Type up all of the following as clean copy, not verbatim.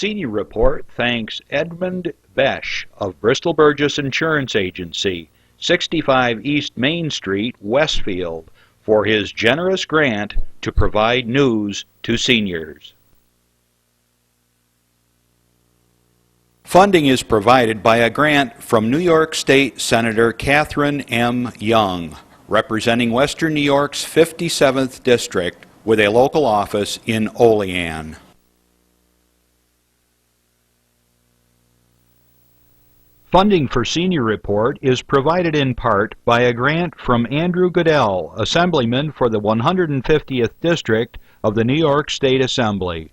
Senior Report thanks Edmund Besch of Bristol Burgess Insurance Agency, 65 East Main Street, Westfield, for his generous grant to provide news to seniors. Funding is provided by a grant from New York State Senator Catherine M. Young, representing Western New York's 57th District with a local office in Olean. Funding for Senior Report is provided in part by a grant from Andrew Goodell, Assemblyman for the 150th District of the New York State Assembly.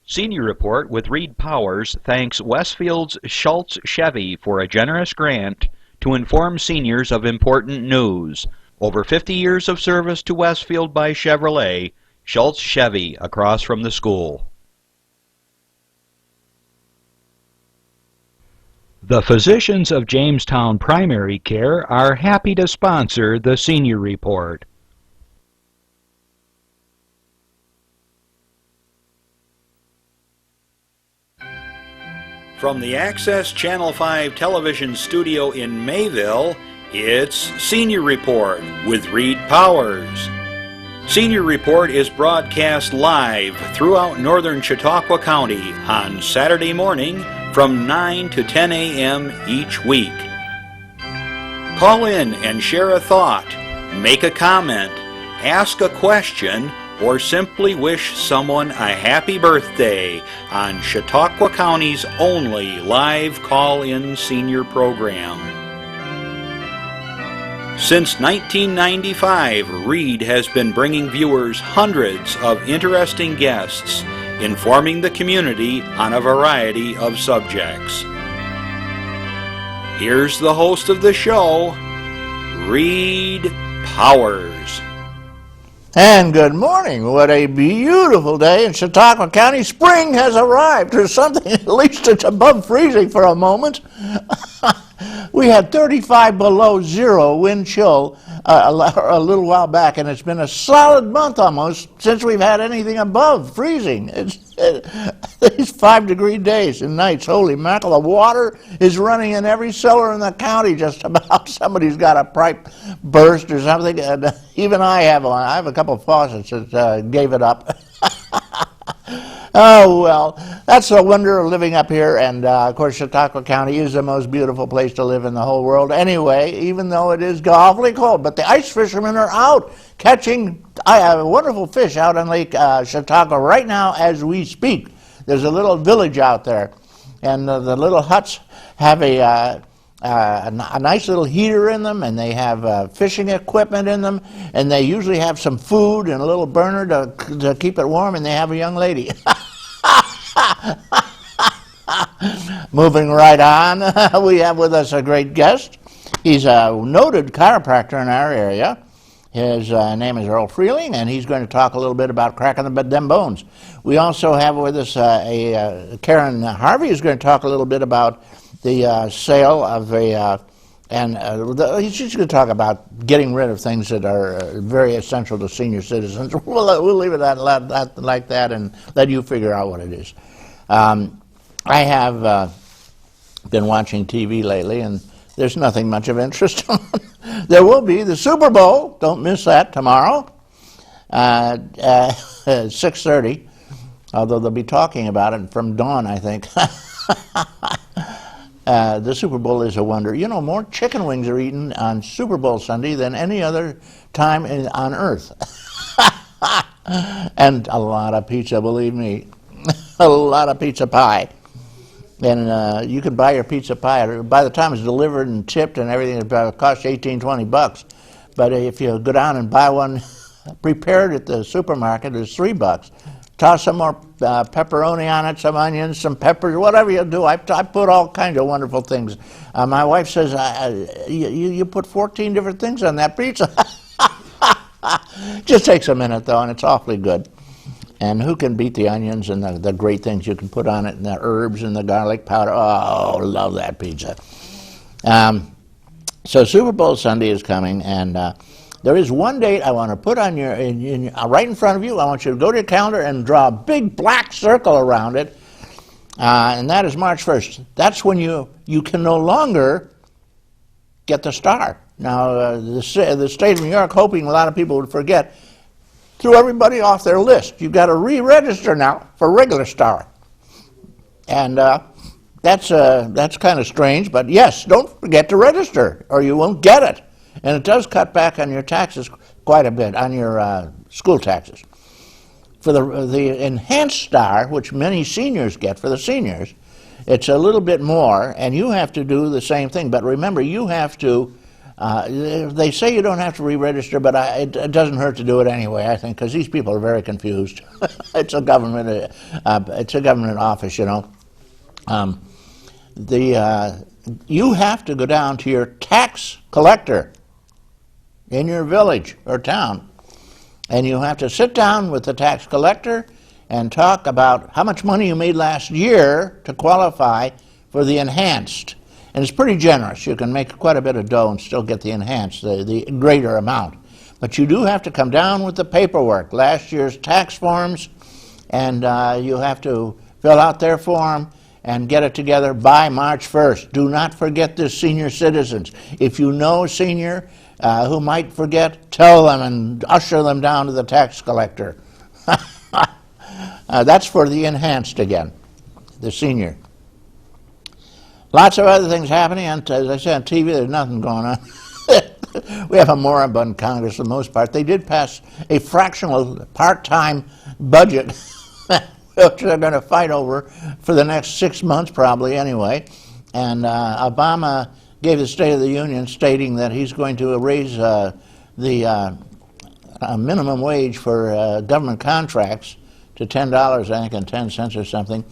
Senior Report with Reed Powers thanks Westfield's Schultz Chevy for a generous grant to inform seniors of important news. Over 50 years of service to Westfield by Chevrolet, Schultz Chevy across from the school. The physicians of Jamestown Primary Care are happy to sponsor the Senior Report. From the Access Channel 5 television studio in Mayville, it's Senior Report with Reed Powers. Senior Report is broadcast live throughout northern Chautauqua County on Saturday morning from 9 to 10 a.m. each week. Call in and share a thought, make a comment, ask a question, or simply wish someone a happy birthday on Chautauqua County's only live call-in senior program. Since 1995, Reed has been bringing viewers hundreds of interesting guests, informing the community on a variety of subjects. Here's the host of the show, Reed Powers. And good morning. What a beautiful day in Chautauqua County. Spring has arrived, or something. At least it's above freezing for a moment. We had 35 below zero wind chill a little while back, and it's been a solid month almost since we've had anything above freezing. These 5-degree days and nights, holy mackerel. The water is running in every cellar in the county just about. Somebody's got a pipe burst or something, and even I have one. I have a couple of faucets that gave it up. Oh, well, that's the wonder of living up here, and of course Chautauqua County is the most beautiful place to live in the whole world anyway, even though it is awfully cold. But the ice fishermen are out catching wonderful fish out on Lake Chautauqua right now as we speak. There's a little village out there, and the little huts have a nice little heater in them, and they have fishing equipment in them, and they usually have some food and a little burner to keep it warm, and they have a young lady. Moving right on, we have with us a great guest. He's a noted chiropractor in our area. His name is Earl Freling, and he's going to talk a little bit about cracking them bones. We also have with us Karen Harvey, who's going to talk a little bit about the sale of she's going to talk about getting rid of things that are very essential to senior citizens. We'll leave it like that and let you figure out what it is. I have been watching TV lately, and there's nothing much of interest. There will be the Super Bowl. Don't miss that tomorrow at 6:30, although they'll be talking about it from dawn, I think. The Super Bowl is a wonder. You know, more chicken wings are eaten on Super Bowl Sunday than any other time on Earth. And a lot of pizza, believe me. A lot of pizza pie. And you can buy your pizza pie. By the time it's delivered and tipped and everything, it costs $18-20. But if you go down and buy one prepared at the supermarket, it's $3. Toss some more pepperoni on it, some onions, some peppers, whatever you do. I put all kinds of wonderful things. My wife says, you put 14 different things on that pizza. Just takes a minute, though, and it's awfully good. And who can beat the onions and the great things you can put on it, and the herbs and the garlic powder? Oh, love that pizza. So Super Bowl Sunday is coming, and There is one date I want to put on your, right in front of you. I want you to go to your calendar and draw a big black circle around it, and that is March 1st. That's when you can no longer get the star. Now, the state of New York, hoping a lot of people would forget, threw everybody off their list. You've got to re-register now for regular star. And that's kind of strange, but yes, don't forget to register or you won't get it. And it does cut back on your taxes quite a bit, on your school taxes. For the enhanced star, which many seniors get, for the seniors, it's a little bit more, and you have to do the same thing. But remember, you have to, they say you don't have to re-register, but it doesn't hurt to do it anyway, I think, because these people are very confused. It's a government office, you know. You have to go down to your tax collector in your village or town, and you have to sit down with the tax collector and talk about how much money you made last year to qualify for the enhanced. And it's pretty generous. You can make quite a bit of dough and still get the enhanced, the greater amount. But you do have to come down with the paperwork, last year's tax forms, and you have to fill out their form and get it together by March 1st. Do not forget this, senior citizens. If you know a senior who might forget, tell them and usher them down to the tax collector. That's for the enhanced again, the senior. Lots of other things happening, and as I said on TV, there's nothing going on. We have a moribund Congress for the most part. They did pass a fractional part-time budget, which they're going to fight over for the next 6 months probably anyway. And Obama gave the State of the Union stating that he's going to raise the minimum wage for government contracts to $10, I think, and 10 cents or something,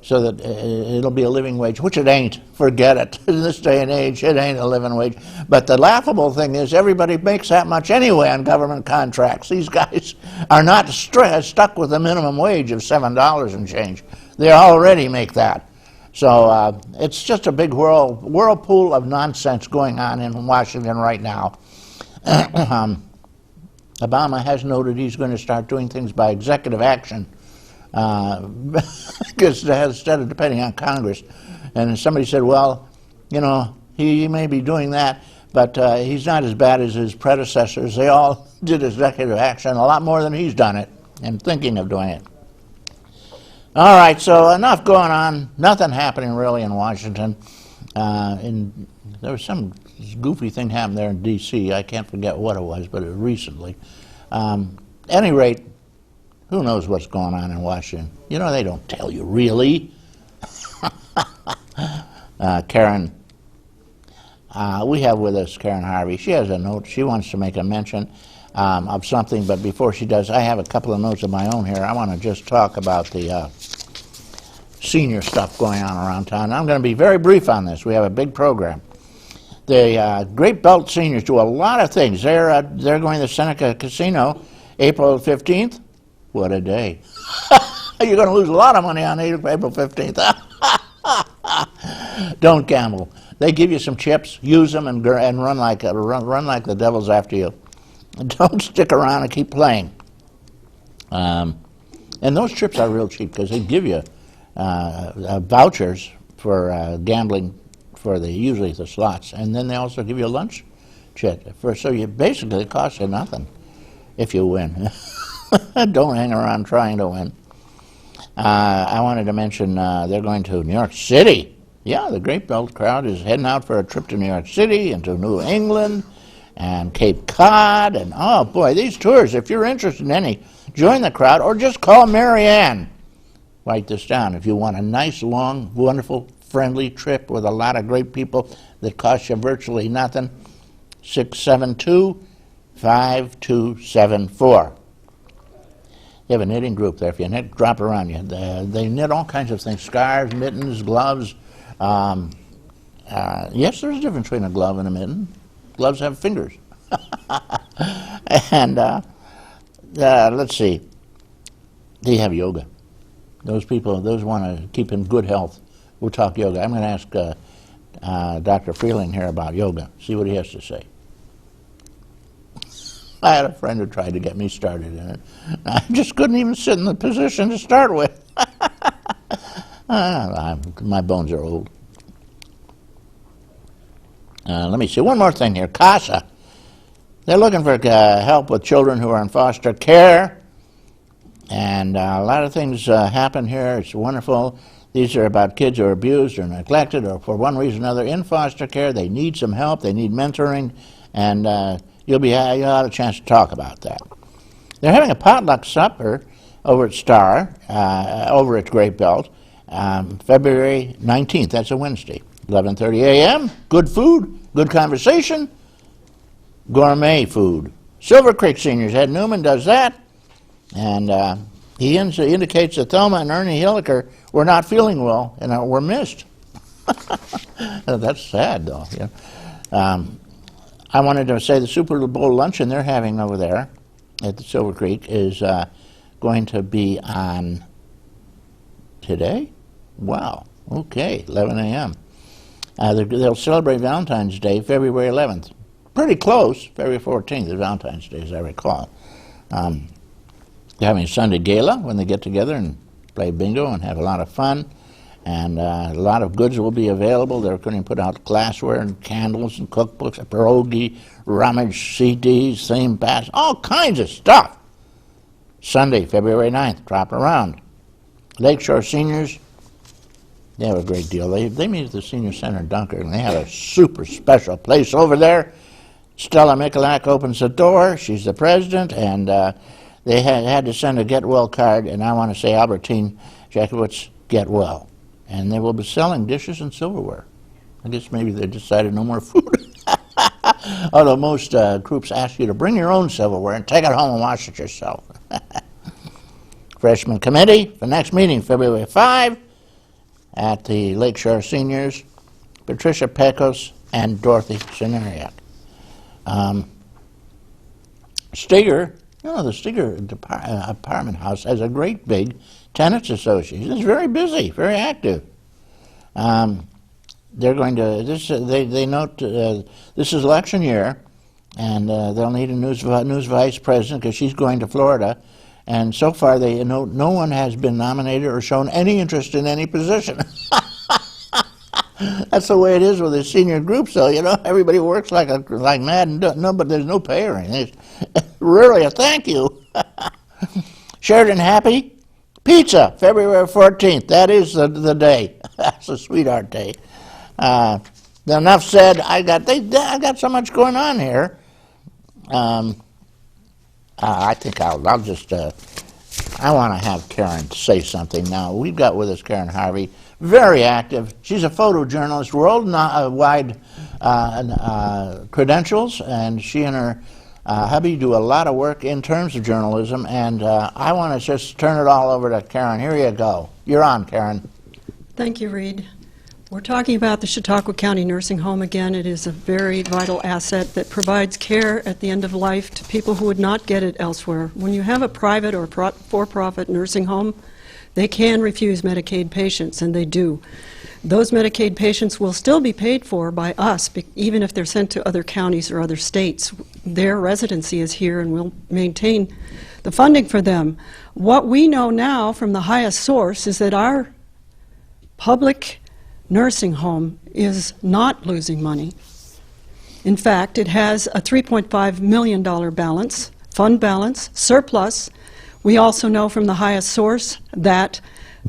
so that it'll be a living wage, which it ain't. Forget it. In this day and age, it ain't a living wage. But the laughable thing is everybody makes that much anyway on government contracts. These guys are not stuck with a minimum wage of $7 and change. They already make that. So it's just a big whirlpool of nonsense going on in Washington right now. Obama has noted he's going to start doing things by executive action because instead of depending on Congress. And somebody said, well, you know, he may be doing that, but he's not as bad as his predecessors. They all did executive action a lot more than he's done it and thinking of doing it. All right, so enough going on. Nothing happening really in Washington. There was some goofy thing happened there in D.C. I can't forget what it was, but it was recently. At any rate, who knows what's going on in Washington? You know, they don't tell you really. Karen, we have with us Karen Harvey. She has a note. She wants to make a mention of something, but before she does, I have a couple of notes of my own here. I want to just talk about the senior stuff going on around town. I'm going to be very brief on this. We have a big program. The Great Belt seniors do a lot of things. They're going to Seneca Casino April 15th. What a day. You're going to lose a lot of money on April 15th. Don't gamble. They give you some chips, use them, and run like the devil's after you. Don't stick around and keep playing. And those chips are real cheap because they give you vouchers for gambling for usually the slots, and then they also give you a lunch chit. So you basically it costs you nothing if you win. Don't hang around trying to win. I wanted to mention they're going to New York City. Yeah, the Great Belt crowd is heading out for a trip to New York City and to New England and Cape Cod, and oh boy, these tours, if you're interested in any, join the crowd or just call Mary Ann. Write this down. If you want a nice, long, wonderful, friendly trip with a lot of great people that costs you virtually nothing, 672-5274. They have a knitting group there. If you knit, drop around you. They knit all kinds of things, scarves, mittens, gloves. Yes, there's a difference between a glove and a mitten. Gloves have fingers. And let's see. They have yoga. Those want to keep in good health. We'll talk yoga. I'm going to ask Dr. Freling here about yoga. See what he has to say. I had a friend who tried to get me started in it. I just couldn't even sit in the position to start with. My bones are old. Let me see, one more thing here. CASA. They're looking for help with children who are in foster care. And a lot of things happen here. It's wonderful. These are about kids who are abused or neglected or for one reason or another in foster care. They need some help. They need mentoring. And you'll have a chance to talk about that. They're having a potluck supper over at Star, over at Great Belt, February 19th. That's a Wednesday. 11:30 a.m. Good food, good conversation, gourmet food. Silver Creek Seniors, Ed Newman does that. And he indicates that Thelma and Ernie Hilliker were not feeling well and were missed. That's sad, though. Yeah. I wanted to say the Super Bowl luncheon they're having over there at the Silver Creek is going to be on today? Wow. Okay, 11 a.m. They'll celebrate Valentine's Day, February 11th. Pretty close, February 14th is Valentine's Day, as I recall. They're having a Sunday gala when they get together and play bingo and have a lot of fun. And a lot of goods will be available. They're going to put out glassware and candles and cookbooks, a pierogi, rummage, CDs, theme bats, all kinds of stuff. Sunday, February 9th, drop around. Lakeshore Seniors, they have a great deal. They meet at the Senior Center in Dunkirk, and they have a super special place over there. Stella Mikulak opens the door. She's the president, and they had to send a get well card, and I want to say Albertine Jakowitz, get well. And they will be selling dishes and silverware. I guess maybe they decided no more food. Although most groups ask you to bring your own silverware and take it home and wash it yourself. Freshman Committee, the next meeting, February 5, at the Lakeshore Seniors, Patricia Pecos and Dorothy Sinariak. Steger, the Steger apartment house has a great big tenants association. It's very busy, very active. They're going to, they note this is election year, and they'll need a news vice president because she's going to Florida. And so far, they no one has been nominated or shown any interest in any position. That's the way it is with the senior group. So everybody works like mad, and but there's no pay or anything. It's rarely a thank you. Sheridan Happy Pizza, February 14th. That is the day. That's a sweetheart day. Enough said. I got so much going on here. I think I'll just, I want to have Karen say something now. We've got with us Karen Harvey, very active. She's a photojournalist, worldwide credentials, and she and her hubby do a lot of work in terms of journalism, and I want to just turn it all over to Karen. Here you go. You're on, Karen. Thank you, Reed. We're talking about the Chautauqua County Nursing Home again. It is a very vital asset that provides care at the end of life to people who would not get it elsewhere. When you have a private or for-profit nursing home, they can refuse Medicaid patients, and they do. Those Medicaid patients will still be paid for by us, even if they're sent to other counties or other states. Their residency is here, and we'll maintain the funding for them. What we know now from the highest source is that our public nursing home is not losing money. In fact, it has a $3.5 million balance, fund balance, surplus. We also know from the highest source that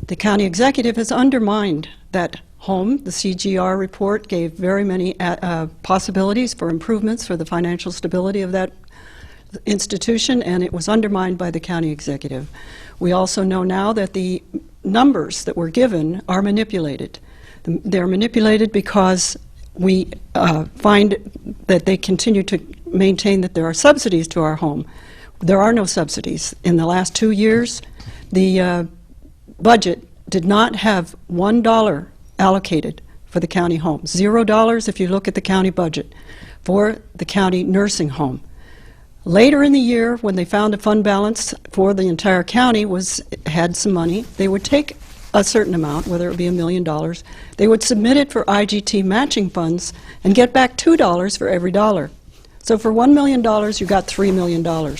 the county executive has undermined that home. The CGR report gave very many possibilities for improvements for the financial stability of that institution, and it was undermined by the county executive. We also know now that the numbers that were given are manipulated. They're manipulated because we find that they continue to maintain that there are subsidies to our home. There are no subsidies. In the last 2 years, the budget did not have $1 allocated for the county home. $0 if you look at the county budget for the county nursing home. Later in the year, when they found a fund balance for the entire county had some money, they would take a certain amount, whether it would be $1 million, they would submit it for IGT matching funds and get back $2 for every dollar. So for $1 million, you got $3 million.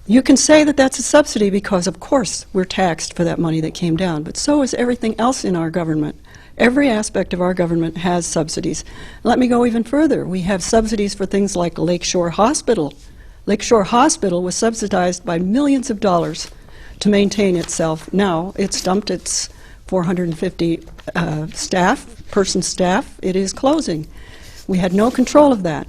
You can say that that's a subsidy because, of course, we're taxed for that money that came down, but so is everything else in our government. Every aspect of our government has subsidies. Let me go even further. We have subsidies for things like Lakeshore Hospital. Lakeshore Hospital was subsidized by millions of dollars to maintain itself. Now it's dumped its 450 person staff. It is closing. We had no control of that.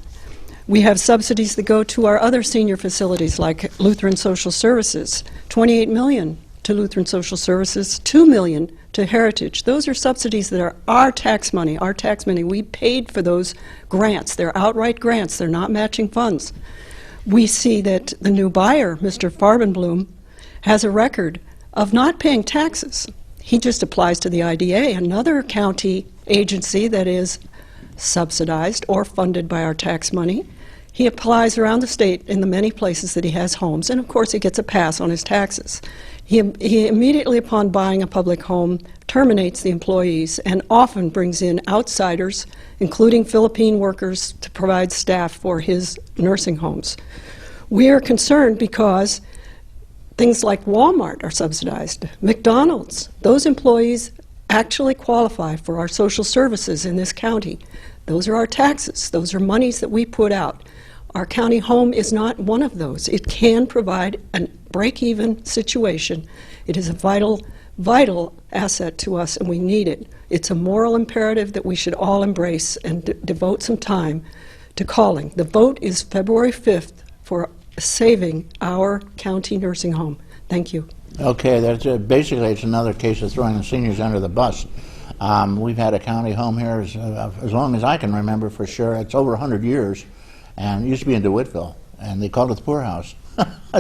We have subsidies that go to our other senior facilities like Lutheran Social Services, $28 million to Lutheran Social Services, $2 million to Heritage. Those are subsidies that are our tax money, our tax money. We paid for those grants. They're outright grants. They're not matching funds. We see that the new buyer, Mr. Farbenblum, has a record of not paying taxes. He just applies to the IDA, another county agency that is subsidized or funded by our tax money. He applies around the state in the many places that he has homes, and of course he gets a pass on his taxes. He immediately upon buying a public home terminates the employees and often brings in outsiders, including Philippine workers, to provide staff for his nursing homes. We are concerned because things like Walmart are subsidized, McDonald's. Those employees actually qualify for our social services in this county. Those are our taxes. Those are monies that we put out. Our county home is not one of those. It can provide a break-even situation. It is a vital, vital asset to us, and we need it. It's a moral imperative that we should all embrace and devote some time to calling. The vote is February 5th for saving our county nursing home. Thank you. Okay, that's basically it's another case of throwing the seniors under the bus. We've had a county home here as long as I can remember for sure. It's over 100 years, and it used to be in DeWittville, and they called it the poorhouse.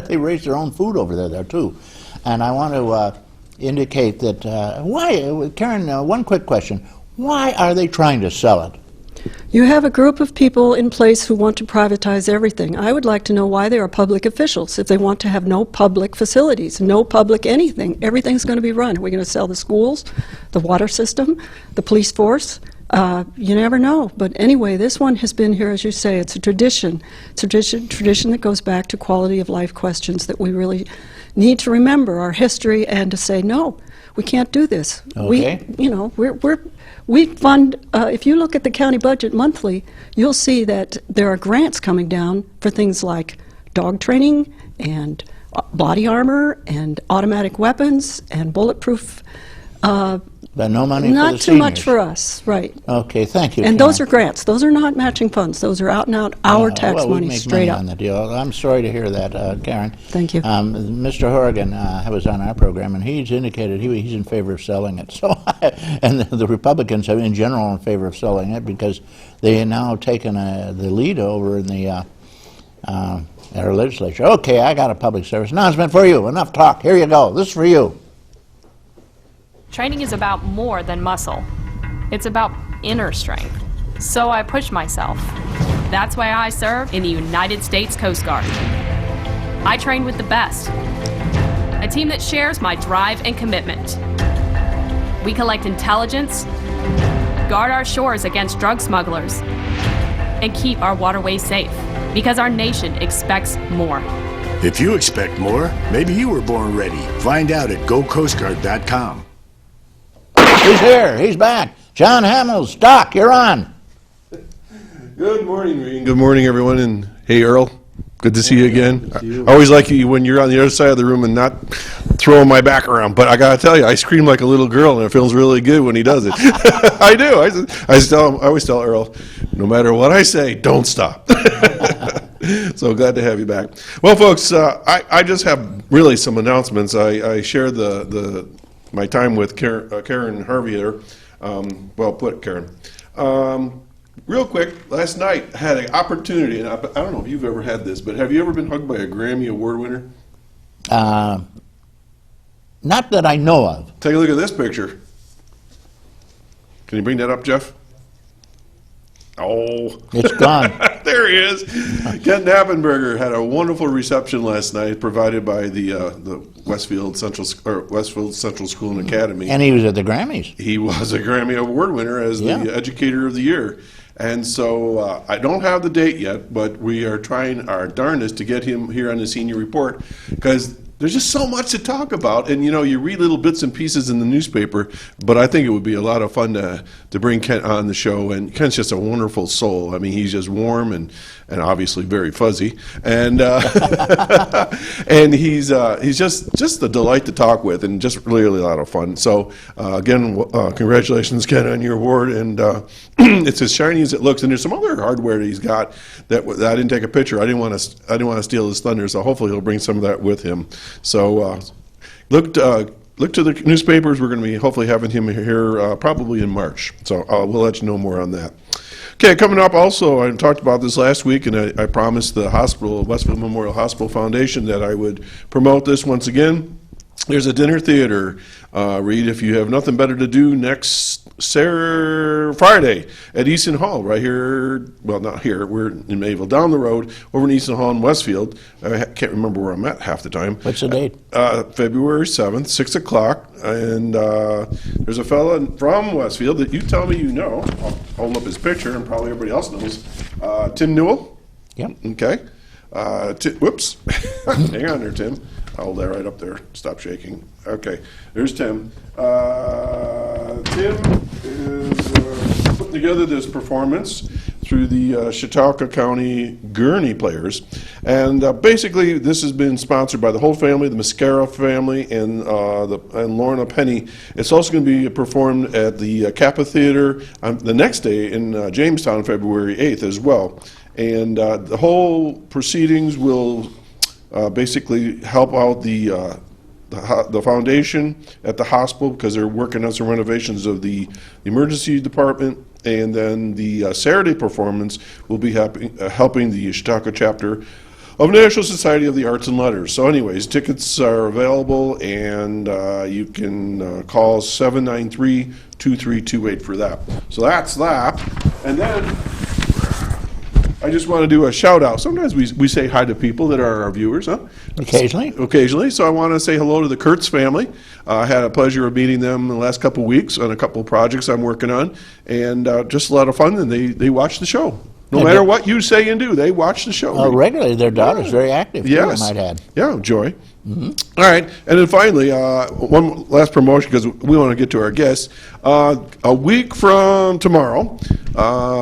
They raised their own food over there too. And I want to indicate that, why, Karen, one quick question. Why are they trying to sell it? You have a group of people in place who want to privatize everything. I would like to know why they are public officials. If they want to have no public facilities, no public anything, everything's going to be run. Are we going to sell the schools, the water system, the police force? You never know. But anyway, this one has been here, as you say. It's a tradition. It's a tradition that goes back to quality of life questions that we really need to remember our history and to say, no, we can't do this. Okay. We fund, if you look at the county budget monthly, you'll see that there are grants coming down for things like dog training and body armor and automatic weapons and bulletproof. But no money for the Not too seniors. much for us, right. Okay, thank you, And Karen. those are grants. Those are not matching funds. Those are out and out our tax well, we money, make straight money up. on the deal. I'm sorry to hear that, Karen. Thank you. Mr. Horrigan was on our program, and he's indicated he's in favor of selling it. So, and the Republicans have, in general, in favor of selling it because they have now taken the lead over in the our legislature. Okay, I got a public service announcement for you. Enough talk. Here you go. This is for you. Training is about more than muscle. It's about inner strength. So I push myself. That's why I serve in the United States Coast Guard. I train with the best, a team that shares my drive and commitment. We collect intelligence, guard our shores against drug smugglers, and keep our waterways safe, because our nation expects more. If you expect more, maybe you were born ready. Find out at gocoastguard.com. He's here. He's back. John Hamels. Doc, you're on. Good morning, Regan. Good morning, everyone. And hey, Earl. Good to see you again. I always like you when you're on the other side of the room and not throwing my back around. But I got to tell you, I scream like a little girl, and it feels really good when he does it. I do. I always tell Earl, no matter what I say, don't stop. So glad to have you back. Well, folks, I just have really some announcements. I shared my time with Karen Harvey there. Well put, Karen. Real quick, last night I had an opportunity, and I don't know if you've ever had this, but have you ever been hugged by a Grammy Award winner? Not that I know of. Take a look at this picture. Can you bring that up, Jeff? Oh. It's gone. There he is. Kent Knappenberger had a wonderful reception last night provided by the Westfield Central School and Academy. And he was at the Grammys. He was a Grammy Award winner as the Educator of the Year. And so I don't have the date yet, but we are trying our darndest to get him here on the senior report, because there's just so much to talk about. And you read little bits and pieces in the newspaper, but I think it would be a lot of fun to bring Kent on the show. And Kent's just a wonderful soul. I mean, he's just warm and obviously very fuzzy, and and he's just a delight to talk with, and just really a lot of fun. So again, congratulations, Ken, on your award. And it's as shiny as it looks. And there's some other hardware that he's got that I didn't take a picture. I didn't want to steal his thunder. So hopefully he'll bring some of that with him. So look to the newspapers. We're going to be hopefully having him here probably in March. So we'll let you know more on that. Okay, coming up also, I talked about this last week, and I promised the hospital, Westfield Memorial Hospital Foundation, that I would promote this once again. There's a dinner theater, Reed, if you have nothing better to do, next Friday at Easton Hall, right here, well, not here, we're in Mayville, down the road, over in Easton Hall in Westfield. I can't remember where I'm at half the time. What's the date? February 7th, 6 o'clock, and there's a fella from Westfield that you tell me you know. I'll hold up his picture, and probably everybody else knows. Tim Newell? Yep. Okay. Whoops. Hang on there, Tim. I'll hold that right up there. Stop shaking. Okay, there's Tim. Tim is putting together this performance through the Chautauqua County Gurney Players. And basically, this has been sponsored by the whole family, the Mascara family, and Lorna Penny. It's also going to be performed at the Kappa Theater the next day in Jamestown, February 8th as well. And the whole proceedings will basically help out the foundation at the hospital, because they're working on some renovations of the emergency department. And then the Saturday performance will be helping the Chautauqua chapter of National Society of the Arts and Letters. So anyways, tickets are available, and you can call 793-2328 for that. So that's that. And then I just want to do a shout out. Sometimes we say hi to people that are our viewers, huh? Occasionally. Occasionally. So I want to say hello to the Kurtz family. I had a pleasure of meeting them in the last couple of weeks on a couple of projects I'm working on, and just a lot of fun, and they watch the show. No matter what you say and do, they watch the show. Regularly. Their daughter's very active, too, yes. I might add. Yeah, Joy. Mm-hmm. All right, and then finally, one last promotion, because we want to get to our guests. A week from tomorrow,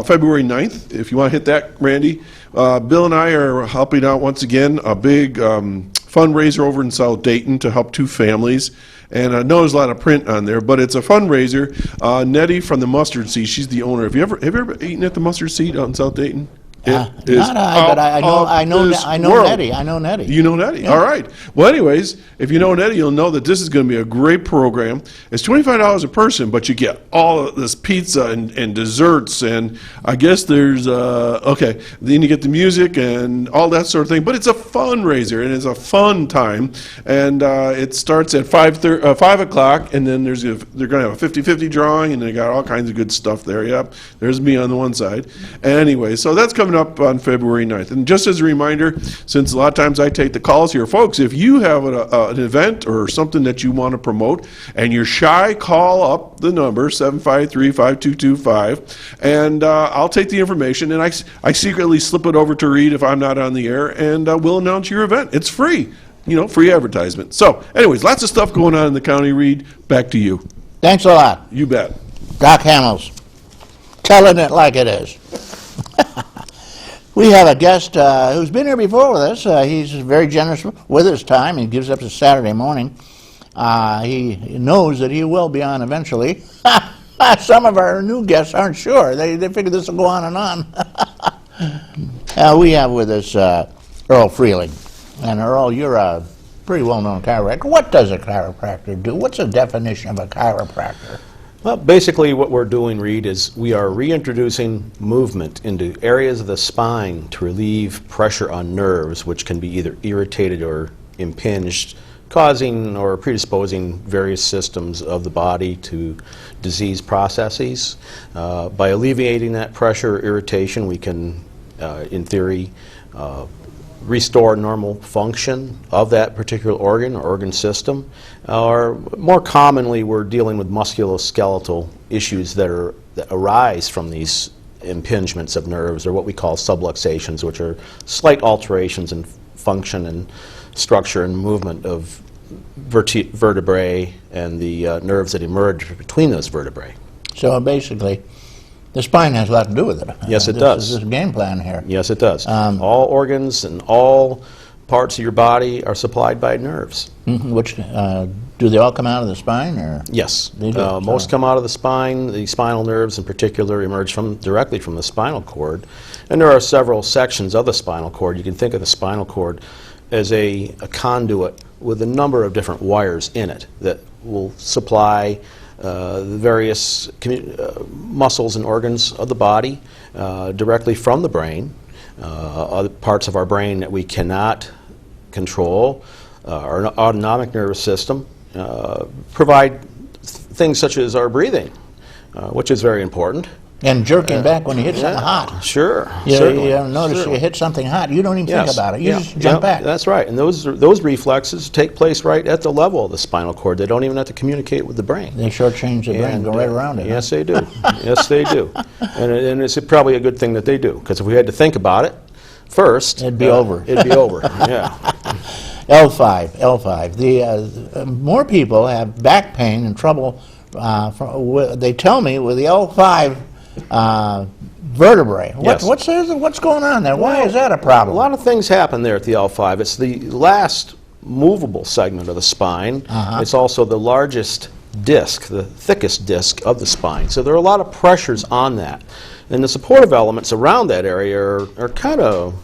February 9th, if you want to hit that, Randy, Bill and I are helping out once again, a big fundraiser over in South Dayton to help two families. And I know there's a lot of print on there, but it's a fundraiser. Nettie from the Mustard Seed, she's the owner. Have you ever eaten at the Mustard Seed out in South Dayton? Not I, but I know Nettie. I know Nettie. You know Nettie. Yeah. All right. Well, anyways, if you know Nettie, you'll know that this is going to be a great program. It's $25 a person, but you get all of this pizza and desserts, and I guess there's okay. Then you get the music and all that sort of thing. But it's a fundraiser, and it's a fun time. And it starts at 5 o'clock, and then they're going to have a 50-50 drawing, and they got all kinds of good stuff there. Yep. There's me on the one side. Anyway, so that's coming up on February 9th. And just as a reminder, since a lot of times I take the calls here, folks, if you have an event or something that you want to promote and you're shy, call up the number 753-5225, and I'll take the information, and I secretly slip it over to Reed if I'm not on the air, and we'll announce your event. It's free, free advertisement. So anyways, lots of stuff going on in the county. Reed, back to you. Thanks a lot. You bet. Doc Hamels, telling it like it is. We have a guest who's been here before with us. He's very generous with his time. He gives up his Saturday morning. He knows that he will be on eventually. Some of our new guests aren't sure. They figure this will go on and on. We have with us Earl Freling. And Earl, you're a pretty well-known chiropractor. What does a chiropractor do? What's the definition of a chiropractor? Well, basically what we're doing, Reed, is we are reintroducing movement into areas of the spine to relieve pressure on nerves, which can be either irritated or impinged, causing or predisposing various systems of the body to disease processes. By alleviating that pressure or irritation, we can, in theory, restore normal function of that particular organ or organ system. Or more commonly, we're dealing with musculoskeletal issues that arise from these impingements of nerves, or what we call subluxations, which are slight alterations in function and structure and movement of vertebrae and the nerves that emerge between those vertebrae. So basically, the spine has a lot to do with it. Yes, it does. This is a game plan here. Yes, it does. All organs and all parts of your body are supplied by nerves. Which, do they all come out of the spine, or? Yes. They do. Most come out of the spine. The spinal nerves in particular emerge directly from the spinal cord. And there are several sections of the spinal cord. You can think of the spinal cord as a conduit with a number of different wires in it that will supply the various muscles and organs of the body directly from the brain. Other parts of our brain that we cannot control, our autonomic nervous system, provide things such as our breathing, which is very important. And jerking back when you hit something hot. Sure. You Certainly. notice Certainly. you hit something hot, you don't even think Yes. about it. You Yeah. just jump back. That's right. And those reflexes take place right at the level of the spinal cord. They don't even have to communicate with the brain. They shortchange the brain, And, go right around it. Yes, they do. Yes, they do. And it's probably a good thing that they do, because if we had to think about it first, It'd be over. It'd be over. Yeah. L5. The more people have back pain and trouble. They tell me with the L5 vertebrae. Yes. What's going on there? Why is that a problem? A lot of things happen there at the L5. It's the last movable segment of the spine. It's also the largest disc, the thickest disc of the spine. So there are a lot of pressures on that. And the supportive elements around that area are kind of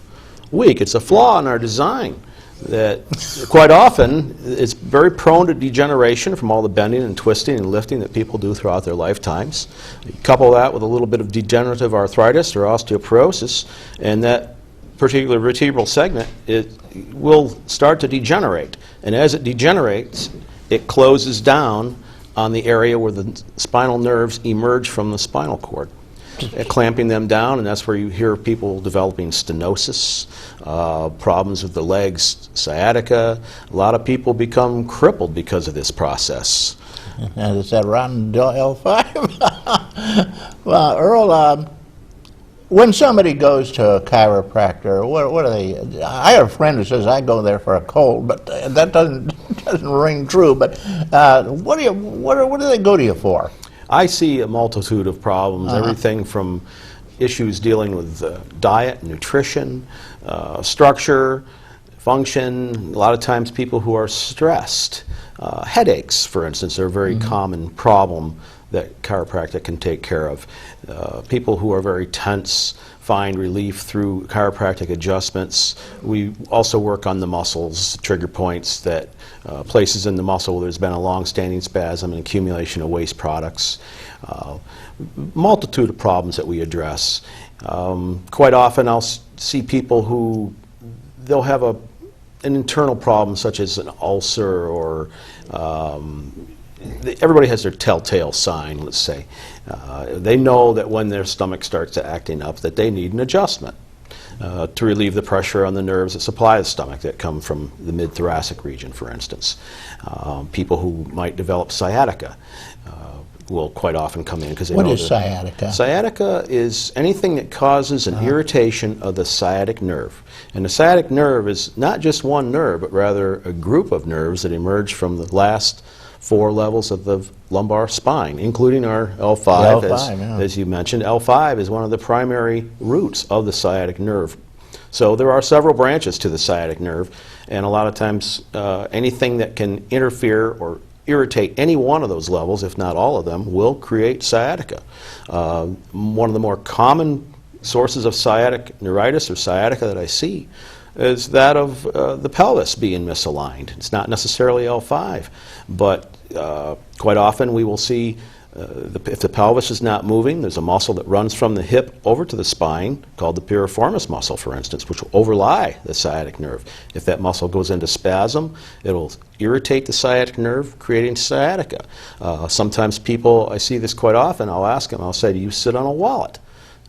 weak. It's a flaw in our design that quite often it's very prone to degeneration from all the bending and twisting and lifting that people do throughout their lifetimes. You couple that with a little bit of degenerative arthritis or osteoporosis, and that particular vertebral segment, it will start to degenerate. And as it degenerates, it closes down on the area where the spinal nerves emerge from the spinal cord, clamping them down, and that's where you hear people developing stenosis, problems with the legs, sciatica. A lot of people become crippled because of this process. And it's that rotten L5. Well, Earl, when somebody goes to a chiropractor, what are they? I have a friend who says I go there for a cold, but that doesn't ring true. But what do they go to you for? I see a multitude of problems, everything from issues dealing with diet, nutrition, structure, function. A lot of times people who are stressed. Headaches, for instance, are a very common problem that chiropractic can take care of. People who are very tense find relief through chiropractic adjustments. We also work on the muscles, trigger points, that places in the muscle where there's been a long-standing spasm and accumulation of waste products. Multitude of problems that we address. Quite often I'll see people who they'll have an internal problem such as an ulcer, or everybody has their telltale sign, let's say. They know that when their stomach starts acting up that they need an adjustment to relieve the pressure on the nerves that supply the stomach that come from the mid-thoracic region, for instance. People who might develop sciatica will quite often come in because they know. What is sciatica? Sciatica is anything that causes an irritation of the sciatic nerve. And the sciatic nerve is not just one nerve, but rather a group of nerves that emerge from the last 4 levels of the lumbar spine, including our L5, as you mentioned. L5 is one of the primary roots of the sciatic nerve. So there are several branches to the sciatic nerve, and a lot of times anything that can interfere or irritate any one of those levels, if not all of them, will create sciatica. One of the more common sources of sciatic neuritis or sciatica that I see is that of the pelvis being misaligned. It's not necessarily L5, but quite often we will see if the pelvis is not moving, there's a muscle that runs from the hip over to the spine called the piriformis muscle, for instance, which will overlie the sciatic nerve. If that muscle goes into spasm, it'll irritate the sciatic nerve, creating sciatica. Sometimes people, I see this quite often, I'll ask them, I'll say, do you sit on a wallet?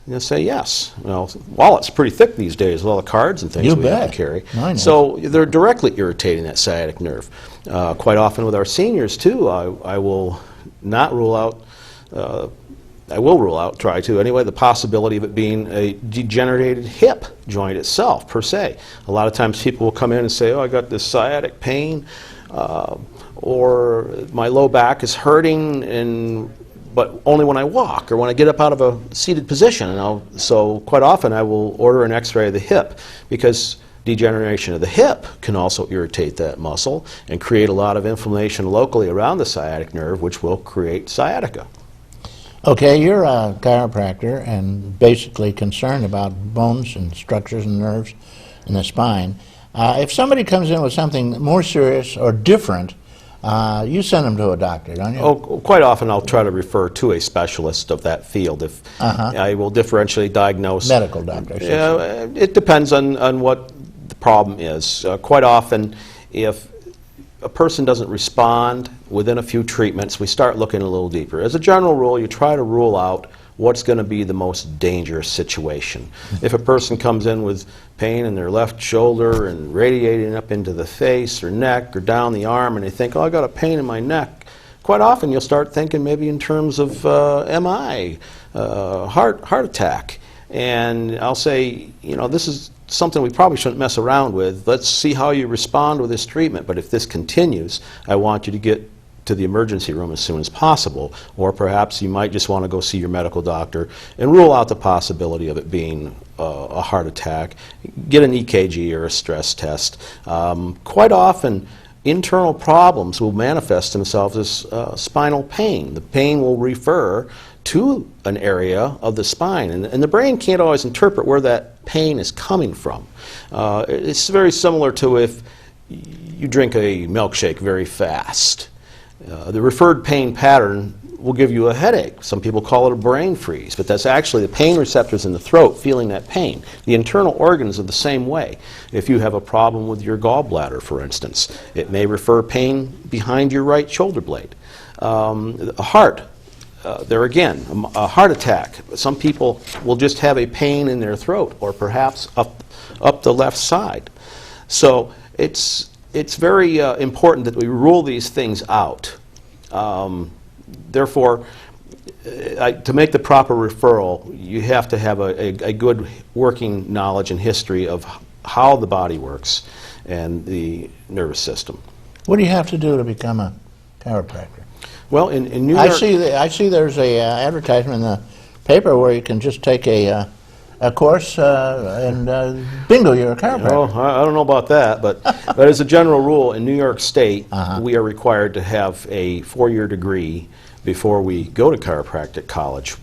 And they'll say yes. Well, wallet's pretty thick these days with all the cards and things we have to carry. So they're directly irritating that sciatic nerve. Quite often with our seniors too, I will not rule out I will rule out, try to anyway, the possibility of it being a degenerated hip joint itself, per se. A lot of times people will come in and say, oh, I got this sciatic pain, or my low back is hurting, but only when I walk or when I get up out of a seated position. And so quite often I will order an x-ray of the hip, because degeneration of the hip can also irritate that muscle and create a lot of inflammation locally around the sciatic nerve, which will create sciatica. Okay, you're a chiropractor and basically concerned about bones and structures and nerves in the spine. If somebody comes in with something more serious or different, you send them to a doctor, don't you? Oh, quite often I'll try to refer to a specialist of that field. If I will differentially diagnose. Medical doctor. Yeah, it depends on what the problem is. Quite often, if a person doesn't respond within a few treatments, we start looking a little deeper. As a general rule, you try to rule out what's going to be the most dangerous situation. If a person comes in with pain in their left shoulder and radiating up into the face or neck or down the arm, and they think, oh, I got a pain in my neck, quite often you'll start thinking maybe in terms of MI, heart attack. And I'll say, you know, this is something we probably shouldn't mess around with. Let's see how you respond with this treatment. But if this continues, I want you to get to the emergency room as soon as possible. Or perhaps you might just want to go see your medical doctor and rule out the possibility of it being a heart attack. Get an EKG or a stress test. Quite often, internal problems will manifest themselves as spinal pain. The pain will refer to an area of the spine, and the brain can't always interpret where that pain is coming from. It's very similar to if you drink a milkshake very fast. The referred pain pattern will give you a headache. Some people call it a brain freeze, but that's actually the pain receptors in the throat feeling that pain. The internal organs are the same way. If you have a problem with your gallbladder, for instance, it may refer pain behind your right shoulder blade. A heart. There again, a heart attack. Some people will just have a pain in their throat, or perhaps up the left side. So it's very important that we rule these things out. Therefore, to make the proper referral, you have to have a good working knowledge and history of how the body works and the nervous system. What do you have to do to become a chiropractor? Well, in New York, I see there's a advertisement in the paper where you can just take a course and bingo, you're a chiropractor. Oh, I don't know about that, but as a general rule, in New York State, we are required to have a 4-year degree before we go to chiropractic college.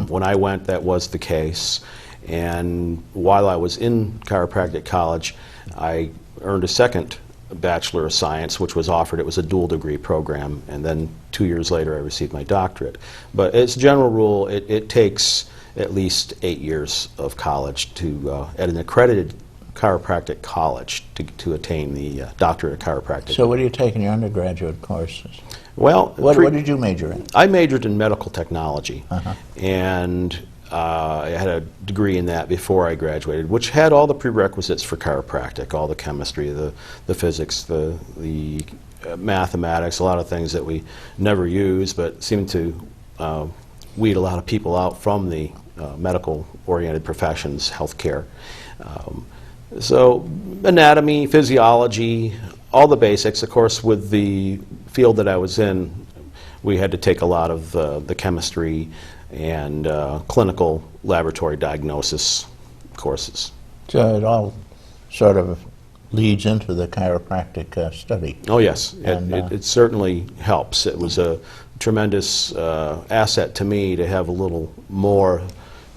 When I went, that was the case, and while I was in chiropractic college, I earned a second Bachelor of Science, which was offered. It was a dual degree program, and then 2 years later I received my doctorate. But as a general rule, it takes at least 8 years of college to at an accredited chiropractic college to attain the doctorate of chiropractic. So what do you take in your undergraduate courses? Well, what did you major in? I majored in medical technology, and I had a degree in that before I graduated, which had all the prerequisites for chiropractic, all the chemistry, the physics, the mathematics, a lot of things that we never use, but seem to weed a lot of people out from the medical-oriented professions, healthcare. So anatomy, physiology, all the basics. Of course, with the field that I was in, we had to take a lot of the chemistry and clinical laboratory diagnosis courses. So it all sort of leads into the chiropractic study. Oh yes, And, it certainly helps. It was a tremendous asset to me to have a little more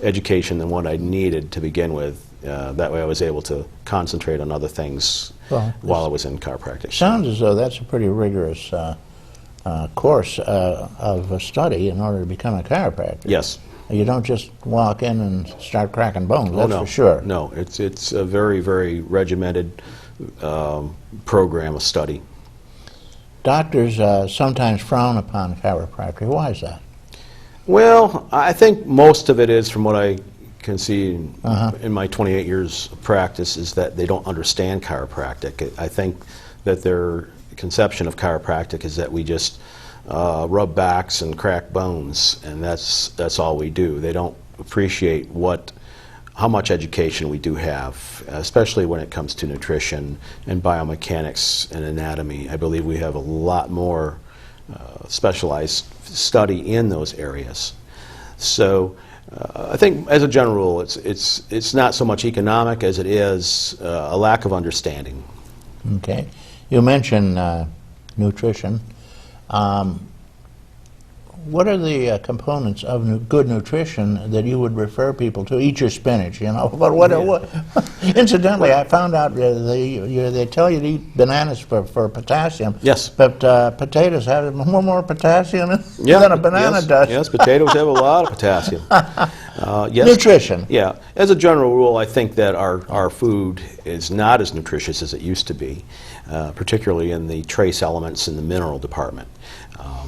education than what I needed to begin with. That way I was able to concentrate on other things while I was in chiropractic. Sounds as though that's a pretty rigorous course of study in order to become a chiropractor. Yes. You don't just walk in and start cracking bones, that's no, for sure. No, it's a very, very regimented program of study. Doctors sometimes frown upon chiropractic. Why is that? Well, I think most of it is, from what I can see in my 28 years of practice, is that they don't understand chiropractic. I think that their conception of chiropractic is that we just rub backs and crack bones, and that's all we do. They don't appreciate how much education we do have, especially when it comes to nutrition and biomechanics and anatomy. I believe we have a lot more specialized study in those areas. So I think, as a general rule, it's not so much economic as it is a lack of understanding. Okay. You mentioned nutrition. What are the components of good nutrition that you would refer people to? Eat your spinach, you know. But what? Incidentally, I found out they tell you to eat bananas for potassium. Yes. But potatoes have more potassium than a banana does. Yes, potatoes have a lot of potassium. Yes. Nutrition. Yeah. As a general rule, I think that our food is not as nutritious as it used to be, particularly in the trace elements in the mineral department.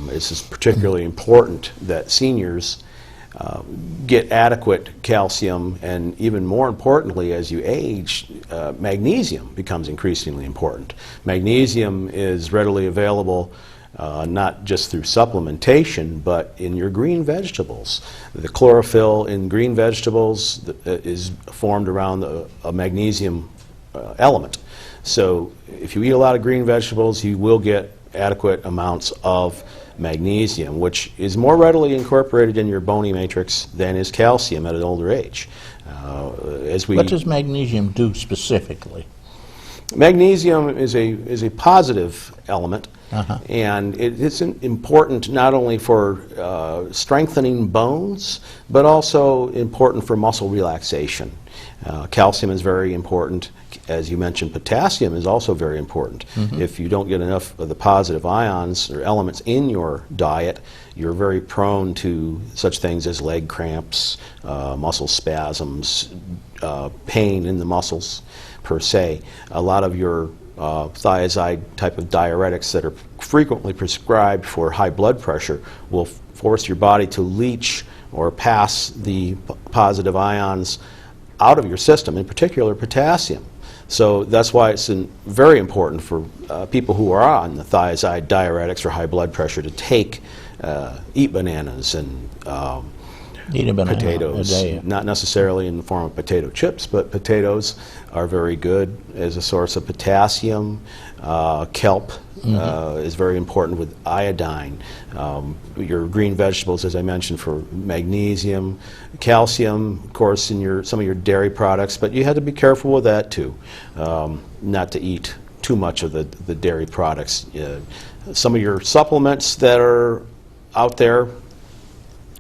It's just particularly important that seniors get adequate calcium, and even more importantly, as you age, magnesium becomes increasingly important. Magnesium is readily available not just through supplementation, but in your green vegetables. The chlorophyll in green vegetables is formed around a magnesium element. So if you eat a lot of green vegetables, you will get adequate amounts of magnesium, which is more readily incorporated in your bony matrix than is calcium at an older age. What does magnesium do specifically? Magnesium is a positive element, and it's important not only for strengthening bones, but also important for muscle relaxation. Calcium is very important. As you mentioned, potassium is also very important. If you don't get enough of the positive ions or elements in your diet, you're very prone to such things as leg cramps, muscle spasms, pain in the muscles per se. A lot of your thiazide type of diuretics that are frequently prescribed for high blood pressure will force your body to leach or pass the positive ions out of your system, in particular potassium. So that's why it's very important for people who are on the thiazide diuretics for high blood pressure to eat bananas and Eat a banana potatoes. a day. Not necessarily in the form of potato chips, but potatoes are very good as a source of potassium. Kelp is very important with iodine. Your green vegetables, as I mentioned, for magnesium, calcium, of course, in some of your dairy products, but you have to be careful with that too, not to eat too much of the dairy products. Some of your supplements that are out there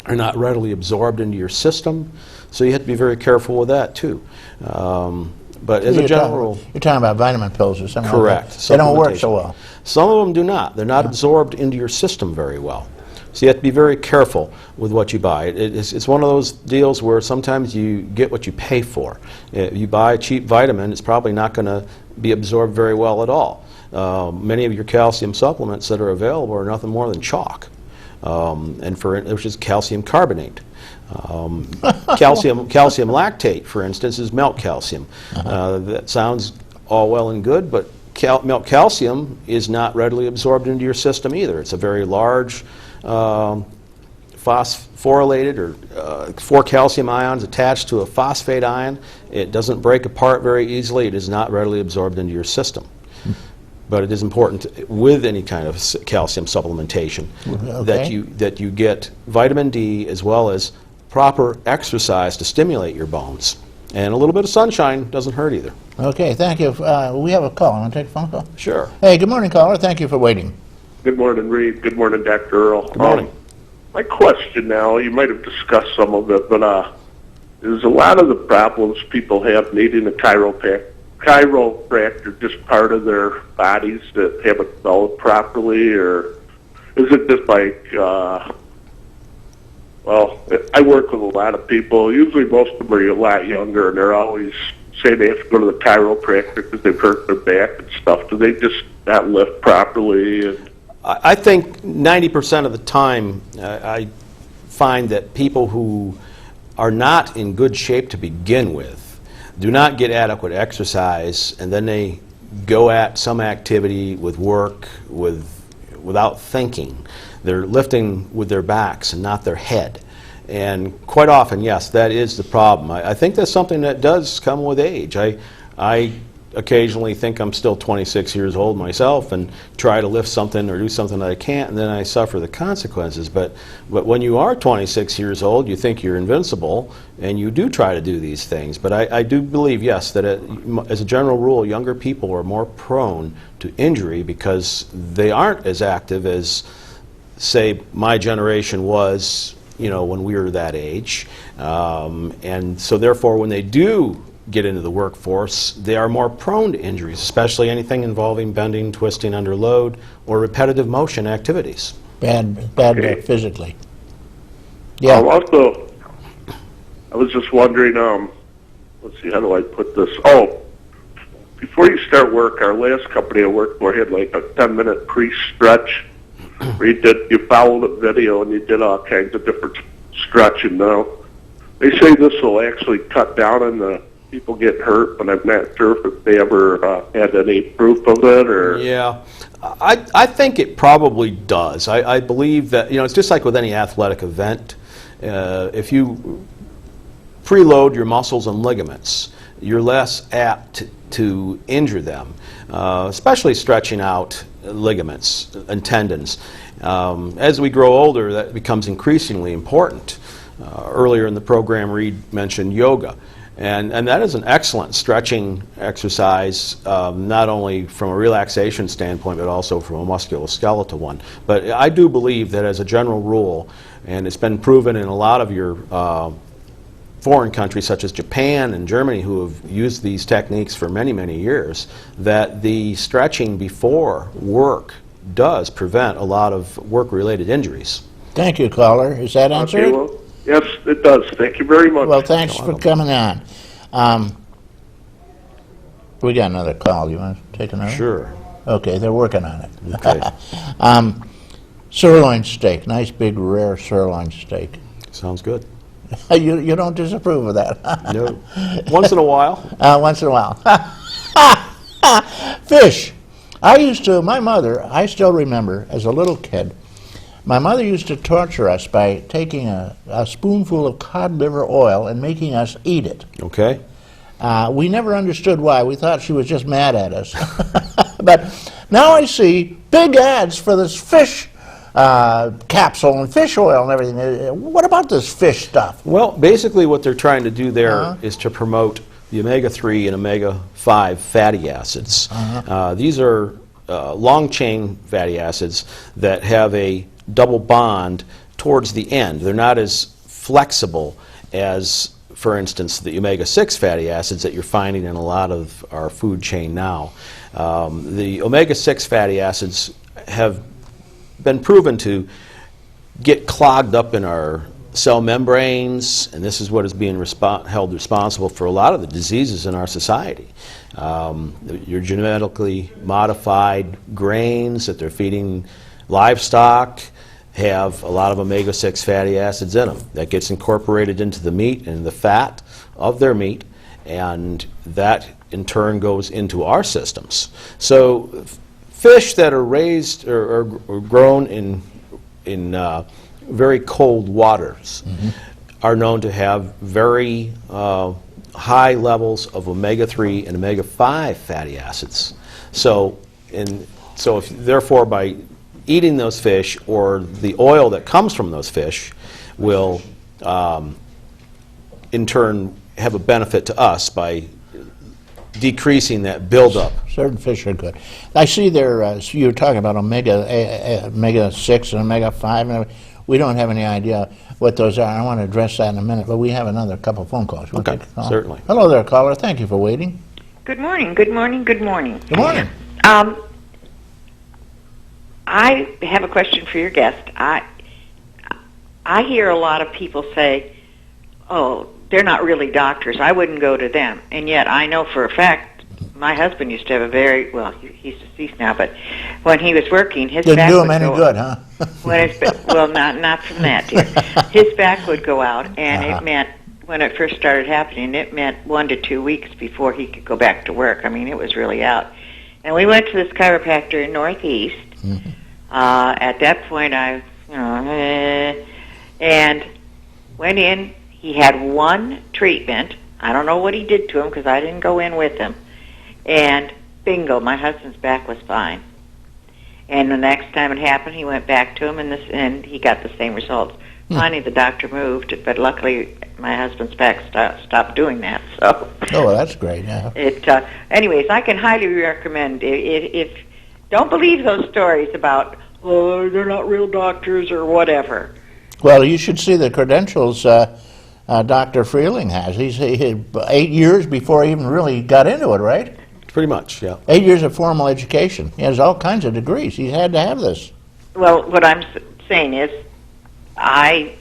are not readily absorbed into your system, so you have to be very careful with that too. But as a general rule, you're talking about vitamin pills or something. correct. Like that. They don't work so well. Some of them do not. They're not absorbed into your system very well. So you have to be very careful with what you buy. It's one of those deals where sometimes you get what you pay for. If you buy a cheap vitamin, it's probably not going to be absorbed very well at all. Many of your calcium supplements that are available are nothing more than chalk, which is calcium carbonate. Calcium lactate, for instance, is milk calcium. That sounds all well and good, but milk calcium is not readily absorbed into your system either. It's a very large phosphorylated or 4 calcium ions attached to a phosphate ion. It doesn't break apart very easily. It is not readily absorbed into your system. But it is important with any kind of calcium supplementation that you get vitamin D as well as proper exercise to stimulate your bones. And a little bit of sunshine doesn't hurt either. Okay, thank you. We have a call. Want to take a phone call? Sure. Hey, good morning, caller. Thank you for waiting. Good morning, Reed. Good morning, Dr. Earl. Good morning. My question now, you might have discussed some of it, but is a lot of the problems people have needing a chiropractor just part of their bodies that haven't developed properly, or is it just like, I work with a lot of people. Usually most of them are a lot younger, and they're always saying they have to go to the chiropractor because they've hurt their back and stuff. Do they just not lift properly? And I think 90% of the time I find that people who are not in good shape to begin with do not get adequate exercise, and then they go at some activity with work, with without thinking. They're lifting with their backs and not their head. And quite often, yes, that is the problem. I think that's something that does come with age. I occasionally think I'm still 26 years old myself and try to lift something or do something that I can't, and then I suffer the consequences. But when you are 26 years old, you think you're invincible, and you do try to do these things. But I do believe, yes, that as a general rule, younger people are more prone to injury because they aren't as active as, say, my generation was, when we were that age. And so therefore, when they do get into the workforce, they are more prone to injuries, especially anything involving bending, twisting under load, or repetitive motion activities. Bad physically. Yeah. Also, I was just wondering, let's see, how do I put this? Oh, before you start work, our last company I worked for had like a 10-minute pre-stretch where you followed a video and you did all kinds of different stretching. Now, they say this will actually cut down on the people get hurt, but I'm not sure if they ever had any proof of it. Or yeah, I think it probably does. I believe that it's just like with any athletic event. If you preload your muscles and ligaments, you're less apt to injure them, especially stretching out ligaments and tendons. As we grow older, that becomes increasingly important. Earlier in the program, Reed mentioned yoga. And that is an excellent stretching exercise, not only from a relaxation standpoint, but also from a musculoskeletal one. But I do believe that as a general rule, and it's been proven in a lot of your foreign countries such as Japan and Germany who have used these techniques for many, many years, that the stretching before work does prevent a lot of work-related injuries. Thank you, caller. Is that answered? Okay, well, yes, it does. Thank you very much. Well, thanks for coming on. We got another call. You want to take another? Sure. Okay, they're working on it. Okay. Sirloin steak, nice big rare sirloin steak. Sounds good. You don't disapprove of that? No. Once in a while. Once in a while. Fish. My mother, I still remember as a little kid, my mother used to torture us by taking a spoonful of cod liver oil and making us eat it. Okay. We never understood why. We thought she was just mad at us. But now I see big ads for this fish capsule and fish oil and everything. What about this fish stuff? Well, basically what they're trying to do there is to promote the omega-3 and omega-5 fatty acids. These are long-chain fatty acids that have a double bond towards the end. They're not as flexible as, for instance, the omega-6 fatty acids that you're finding in a lot of our food chain now. The omega-6 fatty acids have been proven to get clogged up in our cell membranes, and this is what is being held responsible for a lot of the diseases in our society. Your genetically modified grains that they're feeding livestock have a lot of omega-6 fatty acids in them. That gets incorporated into the meat and the fat of their meat, and that in turn goes into our systems. So fish that are raised or grown in very cold waters are known to have very high levels of omega-3 and omega-5 fatty acids. So therefore, by eating those fish, or the oil that comes from those fish, will in turn have a benefit to us by decreasing that buildup. Certain fish are good. I see there, you were talking about omega-6 and omega-5. We don't have any idea what those are. I want to address that in a minute, but we have another couple of phone calls. Okay, certainly. Hello there, caller. Thank you for waiting. Good morning, good morning, good morning. Good morning. I have a question for your guest. I hear a lot of people say, oh, they're not really doctors. I wouldn't go to them. And yet I know for a fact my husband used to have he's deceased now, but when he was working, his Didn't back do would him any go good, huh? not from that, dear. His back would go out, and it meant, when it first started happening, it meant 1 to 2 weeks before he could go back to work. I mean, it was really out. And we went to this chiropractor in Northeast, At that point, and went in. He had one treatment. I don't know what he did to him because I didn't go in with him. And bingo, my husband's back was fine. And the next time it happened, he went back to him, and he got the same results. Finally, the doctor moved, but luckily my husband's back stopped doing that. So. Oh, well, that's great. Yeah. Anyways, I can highly recommend if don't believe those stories about they're not real doctors or whatever. Well, you should see the credentials Dr. Freling has. He 8 years before he even really got into it, right? Pretty much, yeah. 8 years of formal education. He has all kinds of degrees. He had to have this. Well, what I'm saying is, I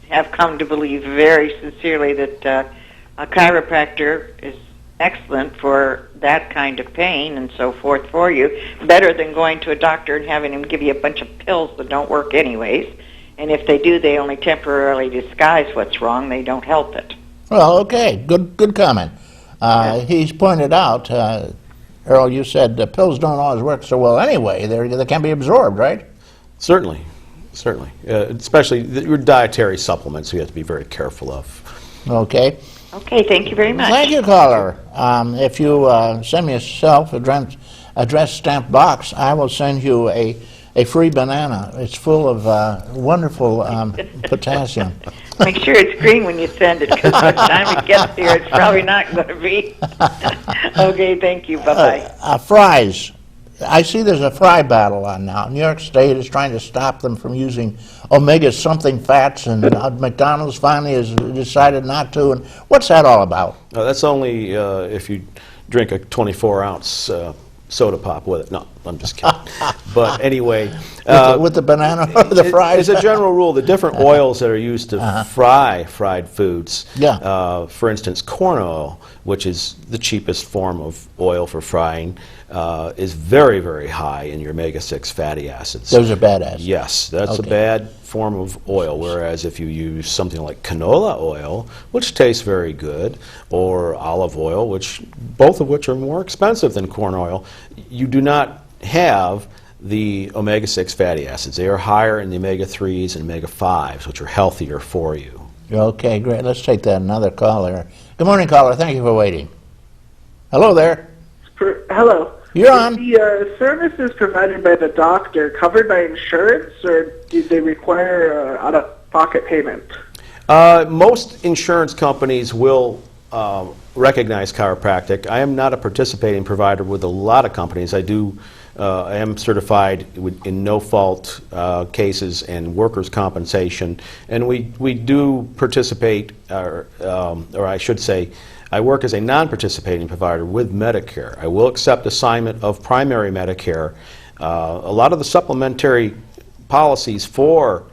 have come to believe very sincerely that a chiropractor is excellent for that kind of pain and so forth for you, better than going to a doctor and having him give you a bunch of pills that don't work anyways. And if they do, they only temporarily disguise what's wrong. They don't help it. Well, okay. Good comment. He's pointed out, Earl, you said the pills don't always work so well anyway. They can be absorbed, right? Certainly. Especially your dietary supplements you have to be very careful of. Okay. Okay, thank you very much. Thank you, caller. If you send me a self-addressed stamped box, I will send you a free banana. It's full of wonderful potassium. Make sure it's green when you send it, because by the time it gets here, it's probably not going to be. Okay, thank you. Bye-bye. Fries. I see there's a fry battle on now. New York State is trying to stop them from using omega-something fats, and McDonald's finally has decided not to. And what's that all about? That's only if you drink a 24-ounce soda pop with it. No, I'm just kidding. But anyway, with the banana or the fries? As a general rule, the different oils that are used to fry fried foods, for instance, corn oil, which is the cheapest form of oil for frying, is very, very high in your omega-6 fatty acids. Those are bad acids? Yes, that's a bad form of oil, whereas if you use something like canola oil, which tastes very good, or olive oil, both of which are more expensive than corn oil, you do not have the omega-6 fatty acids. They are higher in the omega-3s and omega-5s, which are healthier for you. Okay, great. Let's take that another caller. Good morning, caller. Thank you for waiting. Hello there. Hello. You're on. Is the services provided by the doctor covered by insurance, or do they require out-of-pocket payment? Most insurance companies will recognize chiropractic. I am not a participating provider with a lot of companies. I am certified in no-fault cases and workers' compensation, and we do participate, or I should say, I work as a non-participating provider with Medicare. I will accept assignment of primary Medicare. A lot of the supplementary policies for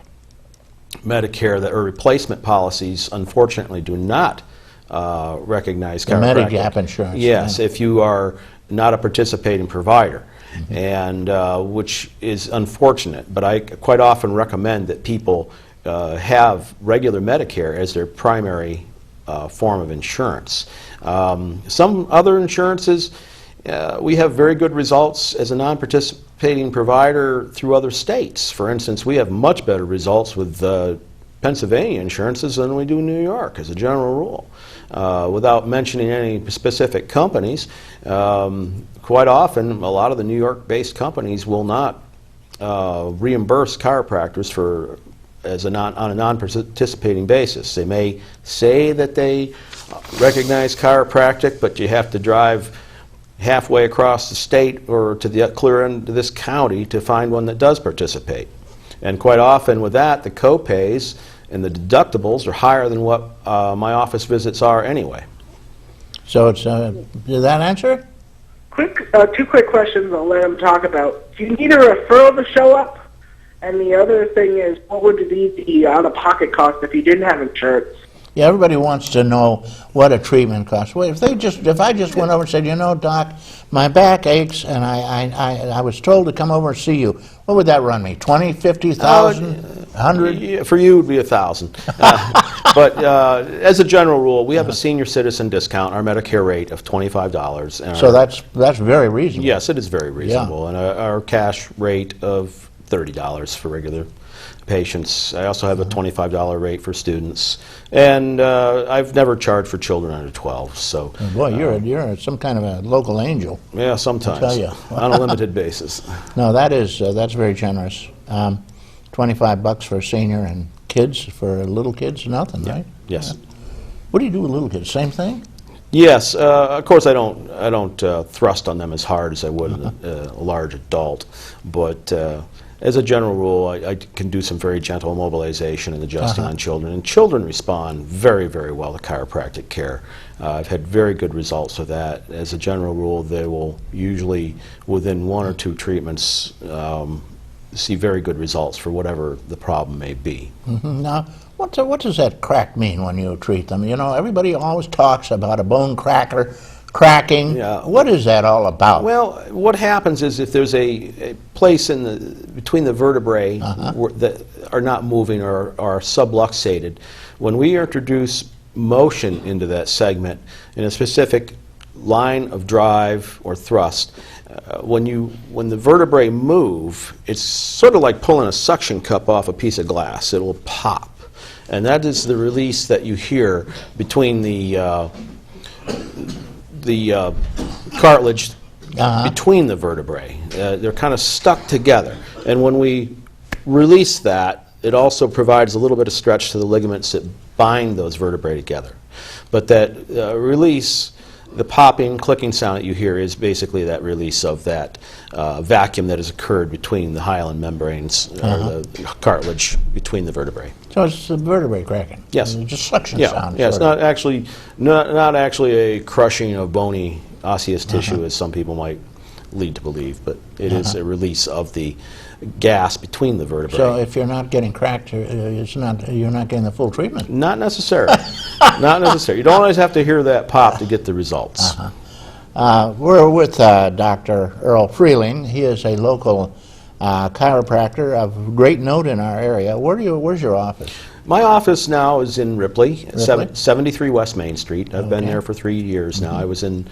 Medicare that are replacement policies, unfortunately, do not recognize chiropractic. The Medigap insurance. Yes, if you are not a participating provider, and which is unfortunate. But I quite often recommend that people have regular Medicare as their primary form of insurance. Some other insurances, we have very good results as a non-participating provider through other states. For instance, we have much better results with Pennsylvania insurances than we do in New York, as a general rule. Without mentioning any specific companies, quite often a lot of the New York-based companies will not reimburse chiropractors on a non-participating basis. They may say that they recognize chiropractic, but you have to drive halfway across the state or to the clear end of this county to find one that does participate. And quite often with that, the co-pays and the deductibles are higher than what my office visits are anyway. So it's, did that answer? Two quick questions I'll let him talk about. Do you need a referral to show up? And the other thing is, what would be the out-of-pocket cost if you didn't have insurance? Yeah, everybody wants to know what a treatment costs. Well, if I just went over and said, you know, Doc, my back aches, and I was told to come over and see you, what would that run me? 20, 50,000, 100? For you, it would be 1,000. But as a general rule, we have a senior citizen discount, our Medicare rate of $25. So that's very reasonable. Yes, it is very reasonable, and our cash rate of $30 for regular patients. I also have a $25 rate for students, and I've never charged for children under 12. So, boy, you're some kind of a local angel. Yeah, sometimes. I tell you. On a limited basis. No, that's very generous. $25 for a senior, and kids for little kids, nothing, right? Yes. What do you do with little kids? Same thing? Yes, of course I don't thrust on them as hard as I would a large adult, but as a general rule, I can do some very gentle immobilization and adjusting on children, and children respond very, very well to chiropractic care. I've had very good results with that. As a general rule, they will usually, within 1 or 2 treatments, see very good results for whatever the problem may be. Now, what does that crack mean when you treat them? You know, everybody always talks about a bone cracking. Yeah. What is that all about? Well, what happens is if there's a place between the vertebrae that are not moving or are subluxated, when we introduce motion into that segment in a specific line of drive or thrust, when the vertebrae move, it's sort of like pulling a suction cup off a piece of glass. It will pop. And that is the release that you hear between the cartilage between the vertebrae. They're kind of stuck together. And when we release that, it also provides a little bit of stretch to the ligaments that bind those vertebrae together. But that release, the popping, clicking sound that you hear is basically that release of that vacuum that has occurred between the hyaline membranes, or the cartilage between the vertebrae. So it's the vertebrae cracking. Yes. It's just suction sound. Yeah, it's not actually a crushing of bony osseous tissue, as some people might lead to believe, but it is a release of the gas between the vertebrae. So if you're not getting cracked, you're not getting the full treatment. Not necessarily. Not necessarily. You don't always have to hear that pop to get the results. We're with Dr. Earl Freling. He is a local chiropractor of great note in our area. Where's your office? My office now is in Ripley, 73 West Main Street. I've been there for 3 years now. I was in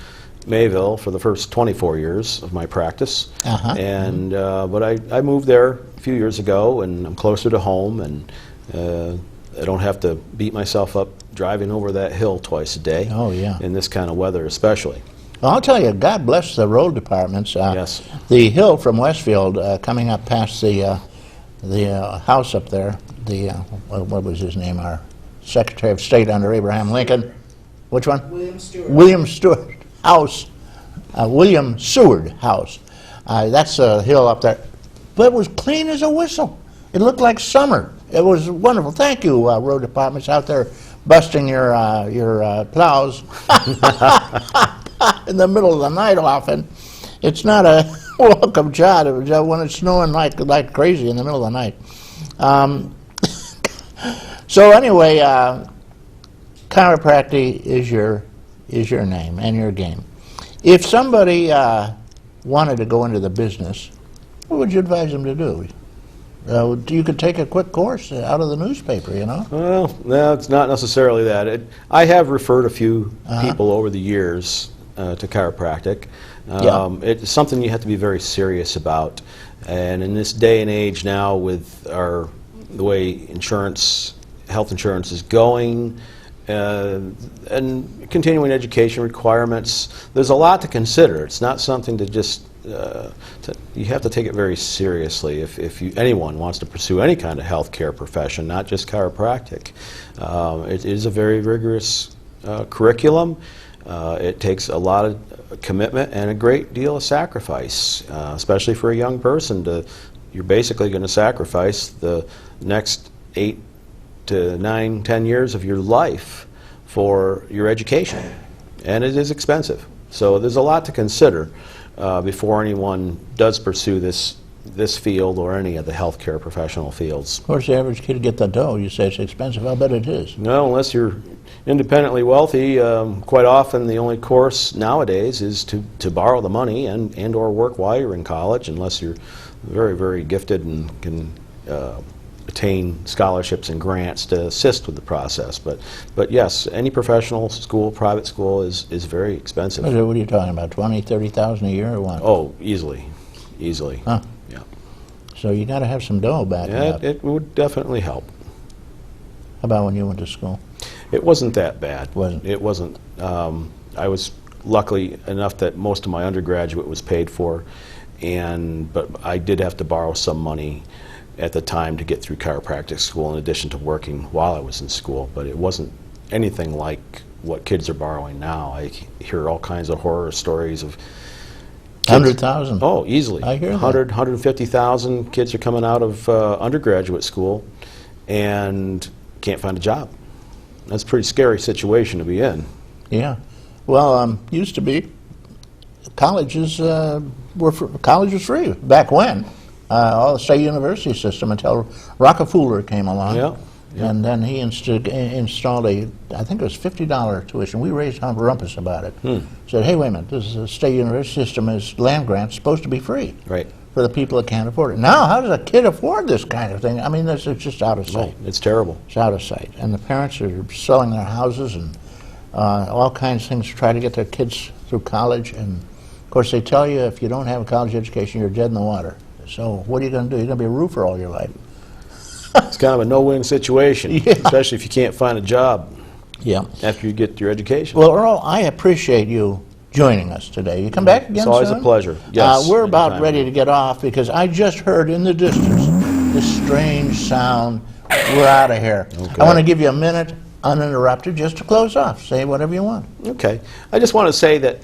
Mayville for the first 24 years of my practice, and but I moved there a few years ago, and I'm closer to home, and I don't have to beat myself up driving over that hill twice a day. Oh, yeah. In this kind of weather, especially. Well, I'll tell you, God bless the road departments. Yes. The hill from Westfield, coming up past the house up there, what was his name? Our Secretary of State under Abraham Lincoln. Which one? William Stewart. William Stewart House. William Seward House. That's the hill up there. But it was clean as a whistle. It looked like summer. It was wonderful. Thank you, road departments out there busting your plows in the middle of the night often. It's not a welcome job when it's snowing like crazy in the middle of the night. So anyway, chiropractic is your name and your game. If somebody wanted to go into the business, what would you advise them to do? You could take a quick course out of the newspaper, you know? Well, no, it's not necessarily that. I have referred a few people over the years to chiropractic. It's something you have to be very serious about. And in this day and age now, with the way health insurance is going, and continuing education requirements, there's a lot to consider. It's not something to just you have to take it very seriously if anyone wants to pursue any kind of healthcare profession, not just chiropractic. It is a very rigorous curriculum. It takes a lot of commitment and a great deal of sacrifice, especially for a young person. You're basically going to sacrifice the next 8 to 9, 10 years of your life for your education, and it is expensive. So there's a lot to consider before anyone does pursue this field or any of the healthcare professional fields. Of course, the average kid to get the dough, you say it's expensive. I'll bet it is. No, unless you're independently wealthy, quite often the only course nowadays is to borrow the money and or work while you're in college, unless you're very, very gifted and can attain scholarships and grants to assist with the process. But yes, any professional school, private school is very expensive. What are you talking about, 20,000, 30,000 a year or what? Oh, easily. Huh. Yeah. So you got to have some dough back Yeah, up. it would definitely help. How about when you went to school? It wasn't that bad. Wasn't? It wasn't. I was lucky enough that most of my undergraduate was paid for, but I did have to borrow some money at the time to get through chiropractic school in addition to working while I was in school, but it wasn't anything like what kids are borrowing now. I hear all kinds of horror stories of 100,000. Oh, easily. I hear that. 150,000 kids are coming out of undergraduate school and can't find a job. That's a pretty scary situation to be in. Yeah. Well, used to be colleges college was free back when. All the state university system until Rockefeller came along. Yeah. And then he installed I think it was $50 tuition. We raised a rumpus about it. Said, hey, wait a minute, this is a state university system, is land grants supposed to be free Right. for the people that can't afford it. Now, how does a kid afford this kind of thing? I mean, it's just out of sight. Oh, it's terrible. It's out of sight. And the parents are selling their houses and all kinds of things to try to get their kids through college. And, of course, they tell you if you don't have a college education, you're dead in the water. So what are you going to do? You're going to be a roofer all your life. It's kind of a no-win situation, Yeah. especially if you can't find a job Yeah. after you get your education. Well, Earl, I appreciate you joining us today. You come back again It's always soon? a pleasure. Yes. We're about anytime. ready to get off because I just heard in the distance this strange sound. We're out of here. Okay. I want to give you a minute uninterrupted just to close off. Say whatever you want. Okay. I just want to say that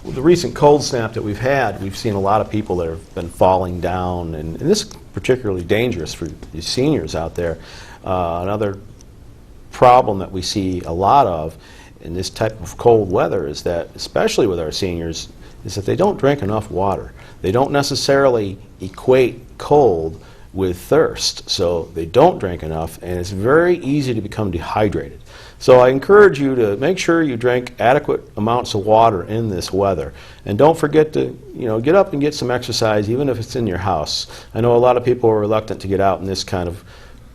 with the recent cold snap that we've had, we've seen a lot of people that have been falling down, and this is particularly dangerous for the seniors out there. Another problem that we see a lot of in this type of cold weather is that, especially with our seniors, is that they don't drink enough water. They don't necessarily equate cold with thirst, so they don't drink enough, and it's very easy to become dehydrated. So I encourage you to make sure you drink adequate amounts of water in this weather, and don't forget to get up and get some exercise, even if it's in your house. I know a lot of people are reluctant to get out in this kind of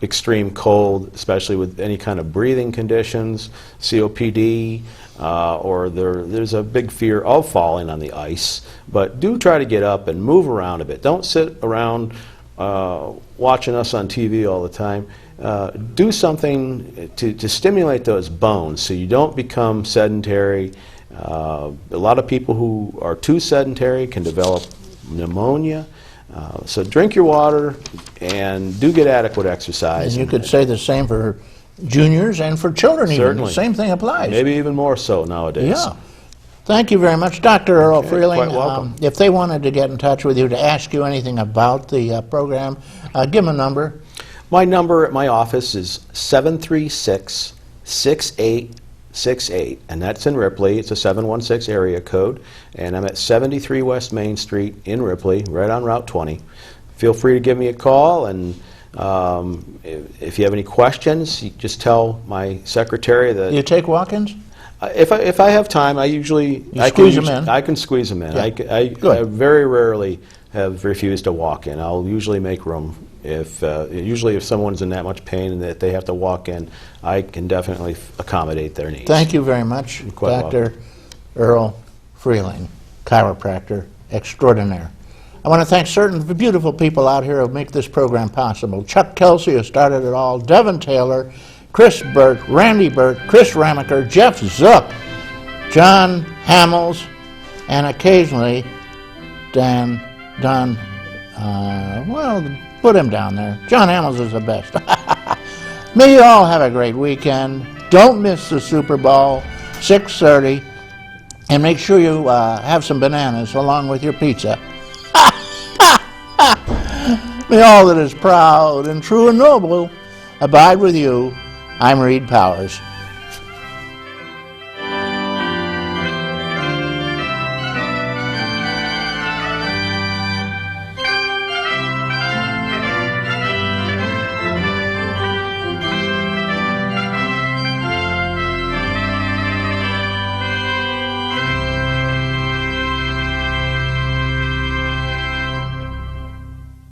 extreme cold, especially with any kind of breathing conditions, COPD, or there's a big fear of falling on the ice. But do try to get up and move around a bit. Don't sit around watching us on TV all the time. Do something to stimulate those bones so you don't become sedentary. A lot of people who are too sedentary can develop pneumonia. So drink your water and do get adequate exercise. And you could say the same for juniors and for children even. Certainly. The same thing applies. Maybe even more so nowadays. Yeah. Thank you very much, Dr. Earl Freling. quite welcome. If they wanted to get in touch with you to ask you anything about the program, give them a number. My number at my office is 736-6868, and that's in Ripley. It's a 716 area code, and I'm at 73 West Main Street in Ripley, right on Route 20. Feel free to give me a call, and if you have any questions, you just tell my secretary that... You take walk-ins? If I have time, I usually... You squeeze them in? I can squeeze them in. Yeah. I Good. very rarely have refused to walk in. I'll usually make room. Usually if someone's in that much pain and that they have to walk in, I can definitely accommodate their needs. Thank you very much, quite Dr. Earl Freling, chiropractor extraordinaire. I want to thank certain beautiful people out here who make this program possible. Chuck Kelsey, who started it all, Devin Taylor, Chris Burt, Randy Burt, Chris Ramaker, Jeff Zook, John Hamels, and occasionally Don, put him down there. John Hamels is the best. May you all have a great weekend. Don't miss the Super Bowl, 6:30, and make sure you have some bananas along with your pizza. May all that is proud and true and noble abide with you. I'm Reed Powers.